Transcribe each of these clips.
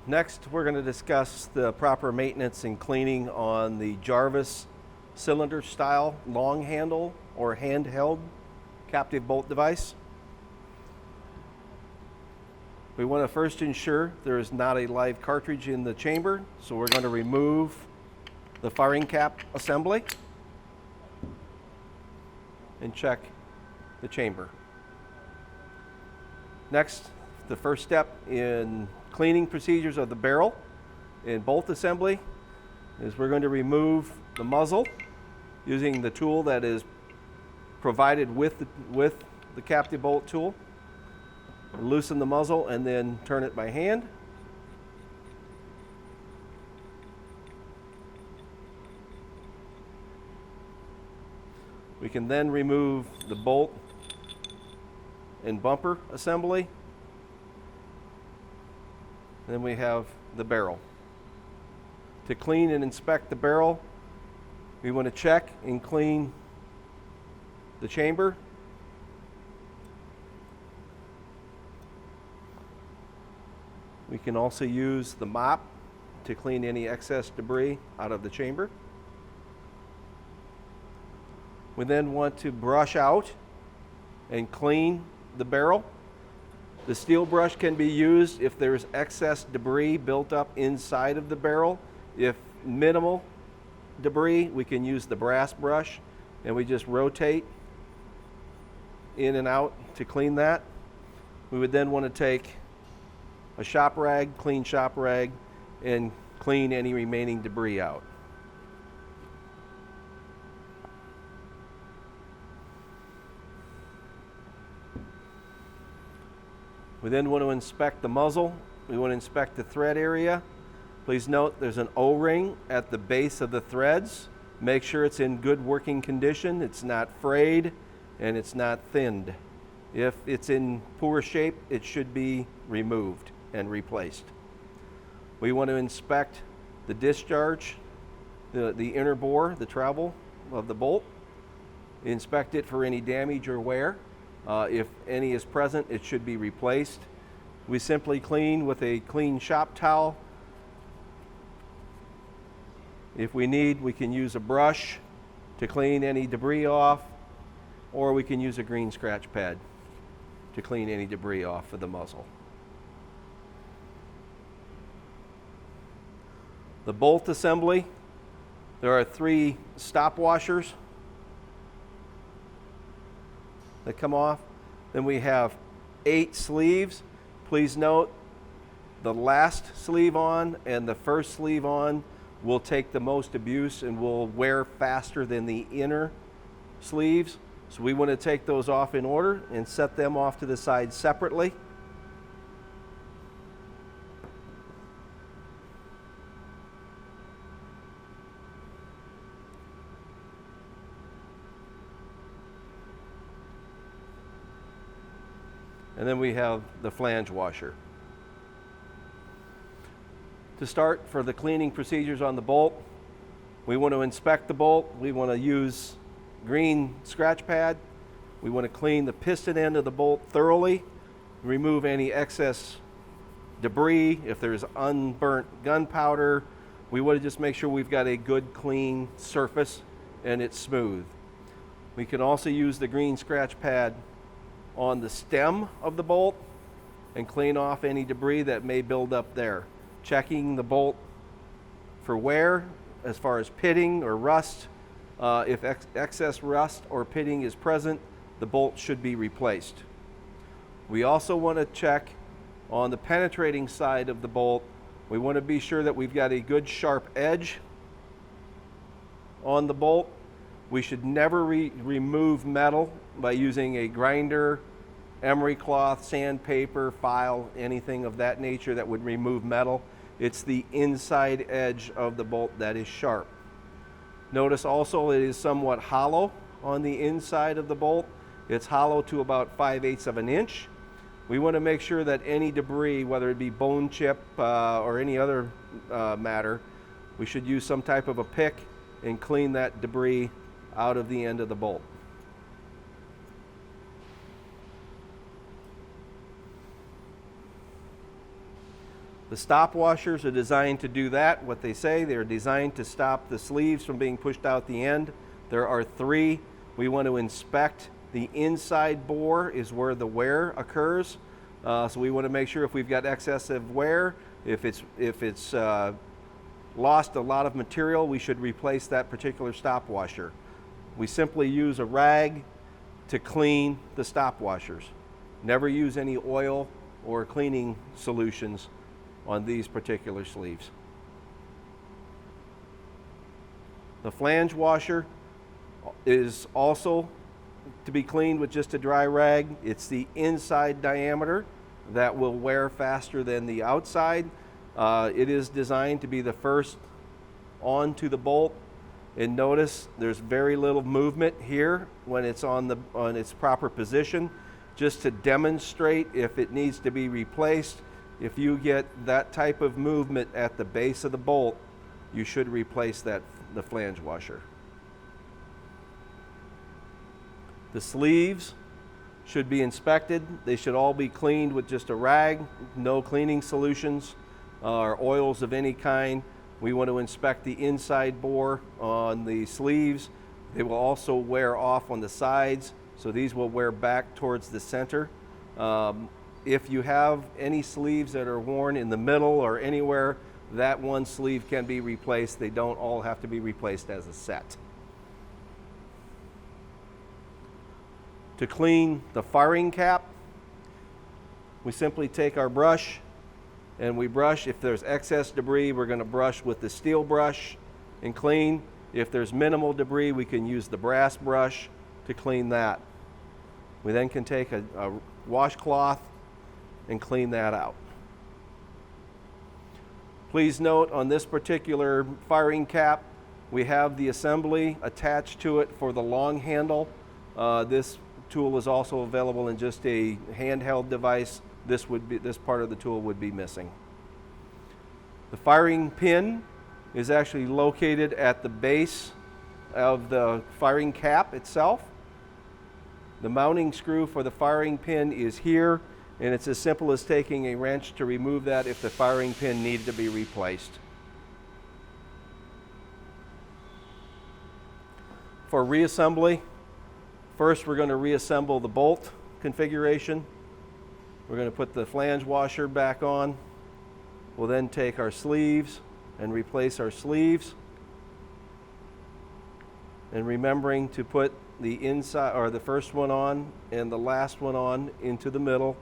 Next, we're going to discuss the proper maintenance and cleaning on the Jarvis cylinder style long handle or handheld captive bolt device. We want to first ensure there is not a live cartridge in the chamber, so we're going to remove the firing cap assembly and check the chamber. Next, the first step in cleaning procedures of the barrel in bolt assembly is we're going to remove the muzzle using the tool that is provided with the captive bolt tool. Loosen the muzzle and then turn it by hand. We can then remove the bolt and bumper assembly. Then we have the barrel. To clean and inspect the barrel, we want to check and clean the chamber. We can also use the mop to clean any excess debris out of the chamber. We then want to brush out and clean the barrel. The steel brush can be used if there's excess debris built up inside of the barrel. If minimal debris, we can use the brass brush, and we just rotate in and out to clean that. We would then want to take a shop rag, clean shop rag, and clean any remaining debris out. We then want to inspect the muzzle. We want to inspect the thread area. Please note there's an O-ring at the base of the threads. Make sure it's in good working condition. It's not frayed and it's not thinned. If it's in poor shape, it should be removed and replaced. We want to inspect the discharge, the inner bore, the travel of the bolt. Inspect it for any damage or wear. If any is present, it should be replaced. We simply clean with a clean shop towel. If we need, we can use a brush to clean any debris off, or we can use a green scratch pad to clean any debris off of the muzzle. The bolt assembly, there are 3 stop washers that come off. Then we have 8 sleeves. Please note the last sleeve on and the first sleeve on will take the most abuse and will wear faster than the inner sleeves. So we want to take those off in order and set them off to the side separately. And then we have the flange washer. To start, for the cleaning procedures on the bolt, we want to inspect the bolt. We want to use green scratch pad. We want to clean the piston end of the bolt thoroughly, remove any excess debris. If there's unburnt gunpowder, we want to just make sure we've got a good clean surface and it's smooth. We can also use the green scratch pad on the stem of the bolt and clean off any debris that may build up there. Checking the bolt for wear as far as pitting or rust. If excess rust or pitting is present, the bolt should be replaced. We also want to check on the penetrating side of the bolt. We want to be sure that we've got a good sharp edge on the bolt. We should never remove metal by using a grinder, emery cloth, sandpaper, file, anything of that nature that would remove metal. It's the inside edge of the bolt that is sharp. Notice also it is somewhat hollow on the inside of the bolt. It's hollow to about 5/8 of an inch. We want to make sure that any debris, whether it be bone chip or any other matter, we should use some type of a pick and clean that debris out of the end of the bolt. The stop washers are designed to do that, what they say. They're designed to stop the sleeves from being pushed out the end. There are 3. We want to inspect the inside bore is where the wear occurs. So we want to make sure if we've got excessive wear, if it's lost a lot of material, we should replace that particular stop washer. We simply use a rag to clean the stop washers. Never use any oil or cleaning solutions on these particular sleeves. The flange washer is also to be cleaned with just a dry rag. It's the inside diameter that will wear faster than the outside. It is designed to be the first onto the bolt. And notice there's very little movement here when it's on its proper position, just to demonstrate if it needs to be replaced. If you get that type of movement at the base of the bolt, you should replace the flange washer. The sleeves should be inspected. They should all be cleaned with just a rag, no cleaning solutions or oils of any kind. We want to inspect the inside bore on the sleeves. They will also wear off on the sides, so these will wear back towards the center. If you have any sleeves that are worn in the middle or anywhere, that one sleeve can be replaced. They don't all have to be replaced as a set. To clean the firing cap, we simply take our brush and we brush. If there's excess debris, we're going to brush with the steel brush and clean. If there's minimal debris, we can use the brass brush to clean that. We then can take a washcloth and clean that out. Please note on this particular firing cap, we have the assembly attached to it for the long handle. This tool is also available in just a handheld device. This part of the tool would be missing. The firing pin is actually located at the base of the firing cap itself. The mounting screw for the firing pin is here, and it's as simple as taking a wrench to remove that if the firing pin needed to be replaced. For reassembly, first we're going to reassemble the bolt configuration. We're going to put the flange washer back on. We'll then take our sleeves and replace our sleeves. And remembering to put the inside, or the first one on and the last one on into the middle.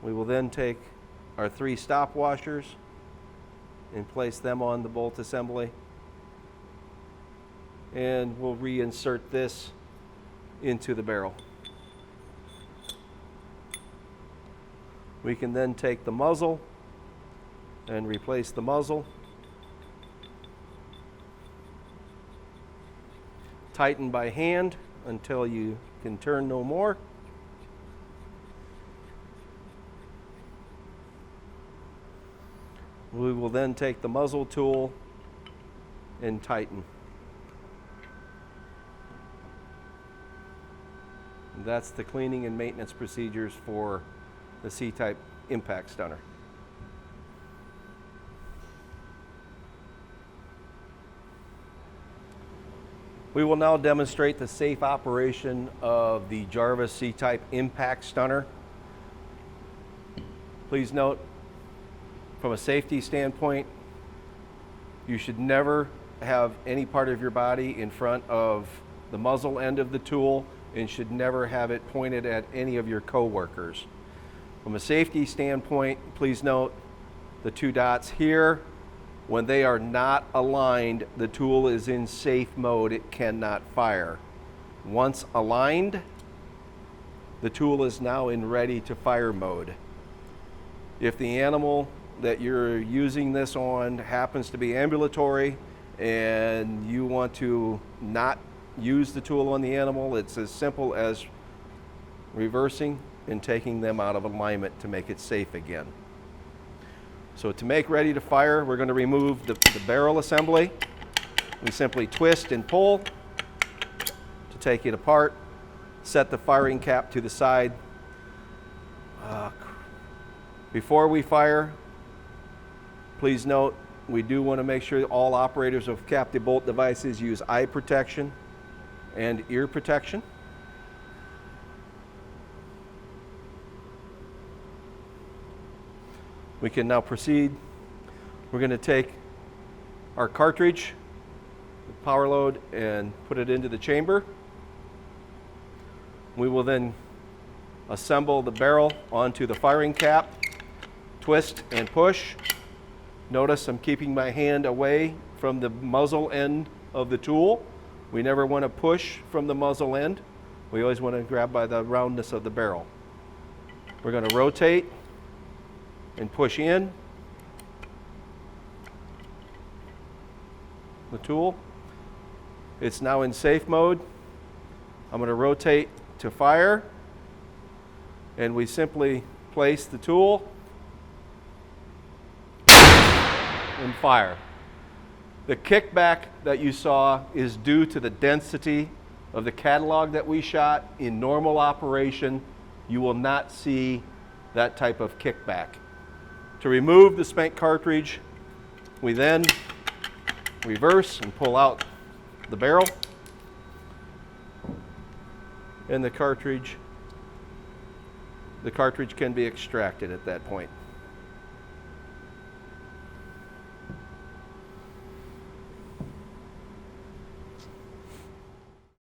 We will then take our 3 stop washers and place them on the bolt assembly. And we'll reinsert this into the barrel. We can then take the muzzle and replace the muzzle. Tighten by hand until you can turn no more. We will then take the muzzle tool and tighten. And that's the cleaning and maintenance procedures for the C-type impact stunner. We will now demonstrate the safe operation of the Jarvis C-type impact stunner. Please note, from a safety standpoint, you should never have any part of your body in front of the muzzle end of the tool, and should never have it pointed at any of your co-workers. From a safety standpoint, please note the 2 dots here. When they are not aligned, the tool is in safe mode. It cannot fire. Once aligned, the tool is now in ready to fire mode. If the animal that you're using this on happens to be ambulatory and you want to not use the tool on the animal, it's as simple as reversing and taking them out of alignment to make it safe again. So to make ready to fire, we're going to remove the barrel assembly. We simply twist and pull to take it apart, set the firing cap to the side. Before we fire, please note, we do want to make sure that all operators of captive bolt devices use eye protection and ear protection. We can now proceed. We're going to take our cartridge, the power load, and put it into the chamber. We will then assemble the barrel onto the firing cap, twist and push. Notice I'm keeping my hand away from the muzzle end of the tool. We never want to push from the muzzle end. We always want to grab by the roundness of the barrel. We're going to rotate and push in the tool. It's now in safe mode. I'm going to rotate to fire, and we simply place the tool and fire. The kickback that you saw is due to the density of the catalog that we shot. In normal operation, you will not see that type of kickback. To remove the spent cartridge, we then reverse and pull out the barrel, and the cartridge can be extracted at that point.